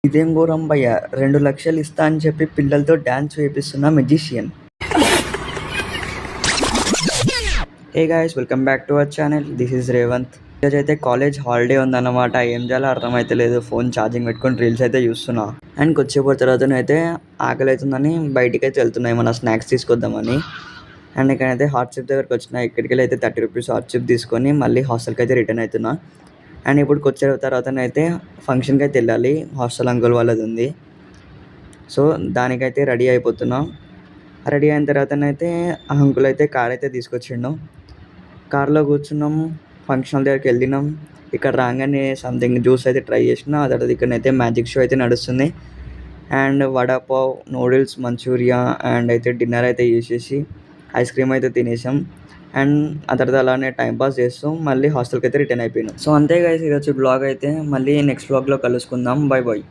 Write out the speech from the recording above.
ఇదేం ఘోరం భయ్యా! 2,00,000 ఇస్తా అని చెప్పి పిల్లలతో డాన్స్ వేపిస్తున్న magician. Hey guys, welcome back to our channel. This is Revanth. ఈరోజైతే కాలేజ్ హాలిడే ఉందన్నమాట. ఏం చేయాలో అర్థమైతలేదు. ఫోన్ ఛార్జింగ్ పెట్టుకొని రీల్స్ అయితే చూస్తున్నా. అండ్ కొద్దిసేపటి తర్వాతనైతే ఆకలి అవుతుందని బయటికి అయితే వెళ్తున్నా, ఏమన్నా స్నాక్స్ తీసుకొద్దామని. అండ్ ఇక్కడైతే హాట్ చిప్ దగ్గరకు వచ్చిన. ఇక్కడికి వెళ్ళి అయితే 30 రూపీస్ హాట్ చిప్ తీసుకొని మళ్ళీ హాస్టల్కి అయితే రిటర్న్ అవుతున్నా. అండ్ ఇప్పుడు కొద్దిసేపు తర్వాతనైతే ఫంక్షన్కి అయితే వెళ్ళాలి. హాస్టల్ అంకుల్ వాళ్ళది ఉంది. సో దానికైతే రెడీ అయిపోతున్నా. రెడీ అయిన తర్వాతనైతే ఆ అంకుల్ అయితే కార్ అయితే తీసుకొచ్చిండు. కార్లో కూర్చున్నాం, ఫంక్షన్ దగ్గరికి వెళ్ళినాం. ఇక్కడ రాగానే సంథింగ్ జ్యూస్ అయితే ట్రై చేసిన. ఆ తర్వాత ఇక్కడనైతే మ్యాజిక్ షో అయితే నడుస్తుంది. And vada pav, noodles, manchuria and అయితే డిన్నర్ అయితే చేసేసి ఐస్ క్రీమ్ అయితే తినేసాం. అండ్ ఆ తర్వాత అలానే టైంపాస్ చేస్తూ మళ్ళీ హాస్టల్కి అయితే రిటర్న్ అయిపోయినాం. సో అంతే గైస్, ఈరోజు బ్లాగ్ అయితే. మళ్ళీ నెక్స్ట్ బ్లాగ్లో కలుసుకుందాం. Bye bye.